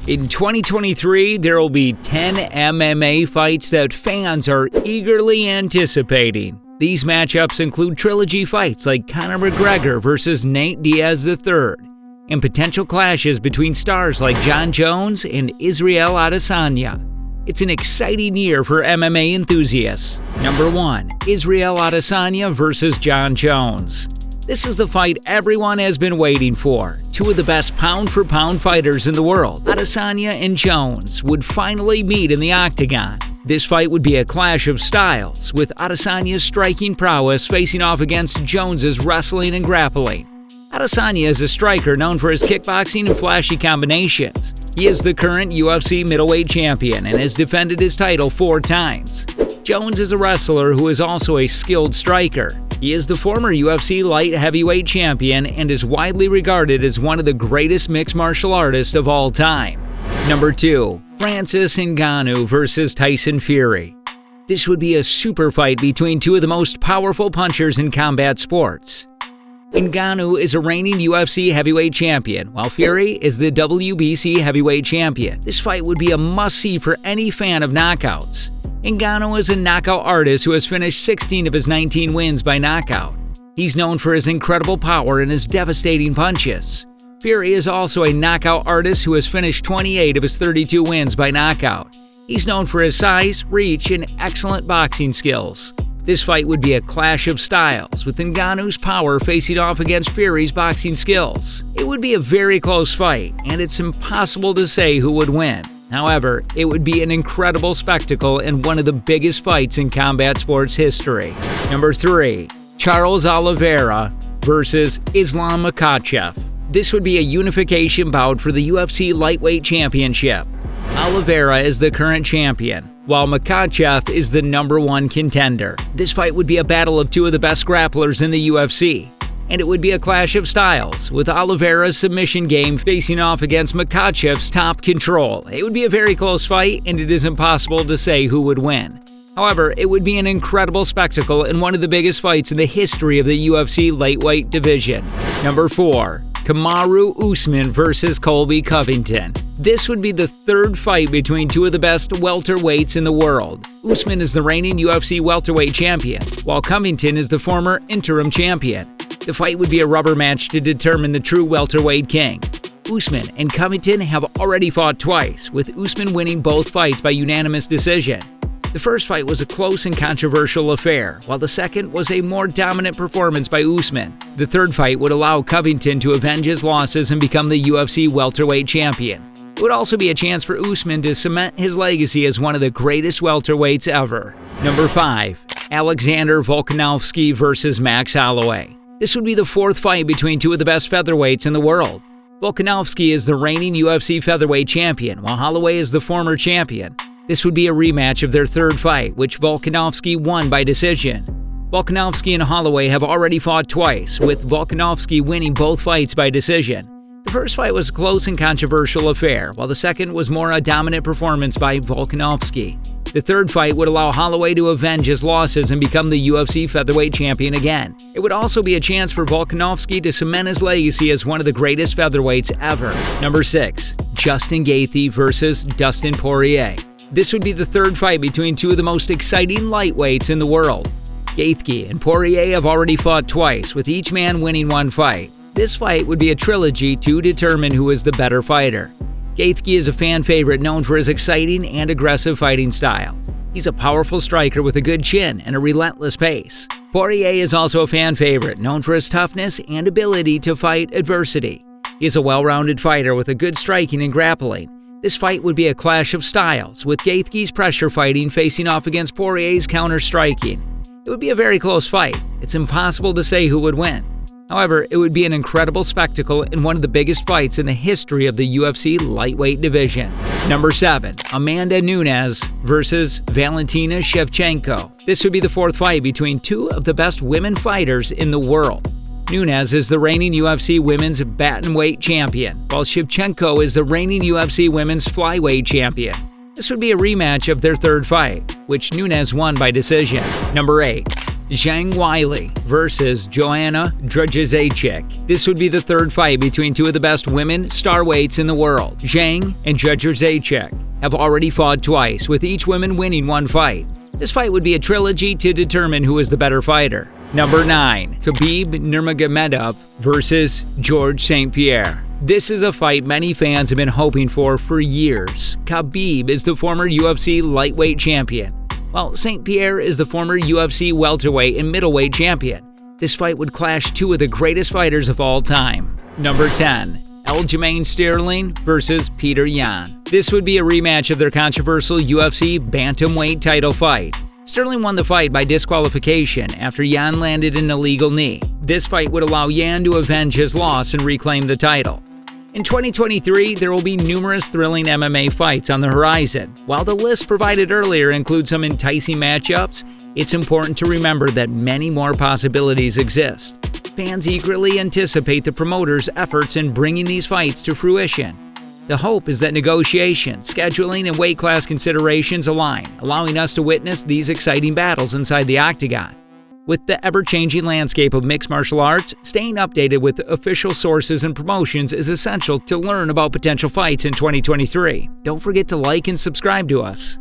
In 2023, there will be 10 MMA fights that fans are eagerly anticipating. These matchups include trilogy fights like Conor McGregor versus Nate Diaz III, and potential clashes between stars like Jon Jones and Israel Adesanya. It's an exciting year for MMA enthusiasts. Number 1. Israel Adesanya versus Jon Jones. This is the fight everyone has been waiting for. Two of the best pound-for-pound fighters in the world, Adesanya and Jones, would finally meet in the octagon. This fight would be a clash of styles, with Adesanya's striking prowess facing off against Jones's wrestling and grappling. Adesanya is a striker known for his kickboxing and flashy combinations. He is the current UFC middleweight champion and has defended his title 4 times. Jones is a wrestler who is also a skilled striker. He is the former UFC light heavyweight champion and is widely regarded as one of the greatest mixed martial artists of all time. Number 2. Francis Ngannou versus Tyson Fury. This would be a super fight between two of the most powerful punchers in combat sports. Ngannou is a reigning UFC heavyweight champion, while Fury is the WBC heavyweight champion. This fight would be a must-see for any fan of knockouts. Ngannou is a knockout artist who has finished 16 of his 19 wins by knockout. He's known for his incredible power and his devastating punches. Fury is also a knockout artist who has finished 28 of his 32 wins by knockout. He's known for his size, reach, and excellent boxing skills. This fight would be a clash of styles, with Ngannou's power facing off against Fury's boxing skills. It would be a very close fight, and it's impossible to say who would win. However, it would be an incredible spectacle and one of the biggest fights in combat sports history. Number 3. Charles Oliveira versus Islam Makhachev. This would be a unification bout for the UFC lightweight championship. Oliveira is the current champion, while Makhachev is the number 1 contender. This fight would be a battle of two of the best grapplers in the UFC, and it would be a clash of styles, with Oliveira's submission game facing off against Makhachev's top control. It would be a very close fight, and it is impossible to say who would win. However, it would be an incredible spectacle and one of the biggest fights in the history of the UFC lightweight division. Number 4. Kamaru Usman versus Colby Covington. This would be the third fight between two of the best welterweights in the world. Usman is the reigning UFC welterweight champion, while Covington is the former interim champion. The fight would be a rubber match to determine the true welterweight king. Usman and Covington have already fought twice, with Usman winning both fights by unanimous decision. The first fight was a close and controversial affair, while the second was a more dominant performance by Usman. The third fight would allow Covington to avenge his losses and become the UFC welterweight champion. It would also be a chance for Usman to cement his legacy as one of the greatest welterweights ever. Number 5. Alexander Volkanovski versus Max Holloway. This would be the fourth fight between two of the best featherweights in the world. Volkanovski is the reigning UFC featherweight champion, while Holloway is the former champion. This would be a rematch of their third fight, which Volkanovski won by decision. Volkanovski and Holloway have already fought twice, with Volkanovski winning both fights by decision. The first fight was a close and controversial affair, while the second was more a dominant performance by Volkanovski. The third fight would allow Holloway to avenge his losses and become the UFC featherweight champion again. It would also be a chance for Volkanovski to cement his legacy as one of the greatest featherweights ever. Number 6. Justin Gaethje versus Dustin Poirier. This would be the third fight between two of the most exciting lightweights in the world. Gaethje and Poirier have already fought twice, with each man winning one fight. This fight would be a trilogy to determine who is the better fighter. Gaethje is a fan favorite known for his exciting and aggressive fighting style. He's a powerful striker with a good chin and a relentless pace. Poirier is also a fan favorite, known for his toughness and ability to fight adversity. He is a well-rounded fighter with a good striking and grappling. This fight would be a clash of styles, with Gaethje's pressure fighting facing off against Poirier's counter-striking. It would be a very close fight. It's impossible to say who would win. However, it would be an incredible spectacle and one of the biggest fights in the history of the UFC lightweight division. Number 7. Amanda Nunes versus Valentina Shevchenko. This would be the fourth fight between two of the best women fighters in the world. Nunes is the reigning UFC women's bantamweight champion, while Shevchenko is the reigning UFC women's flyweight champion. This would be a rematch of their third fight, which Nunes won by decision. Number 8. Zhang Weili versus Joanna Jędrzejczyk. This would be the third fight between two of the best women starweights in the world. Zhang and Jędrzejczyk have already fought twice, with each woman winning one fight. This fight would be a trilogy to determine who is the better fighter. Number 9. Khabib Nurmagomedov versus Georges St. Pierre. This is a fight many fans have been hoping for years. Khabib is the former UFC lightweight champion, while St. Pierre is the former UFC welterweight and middleweight champion. This fight would clash two of the greatest fighters of all time. Number 10. Aljamain Sterling versus Peter Yan. This would be a rematch of their controversial UFC bantamweight title fight. Sterling won the fight by disqualification after Yan landed an illegal knee. This fight would allow Yan to avenge his loss and reclaim the title. In 2023, there will be numerous thrilling MMA fights on the horizon. While the list provided earlier includes some enticing matchups, it's important to remember that many more possibilities exist. Fans eagerly anticipate the promoters' efforts in bringing these fights to fruition. The hope is that negotiations, scheduling, and weight class considerations align, allowing us to witness these exciting battles inside the octagon. With the ever-changing landscape of mixed martial arts, staying updated with official sources and promotions is essential to learn about potential fights in 2023. Don't forget to like and subscribe to us.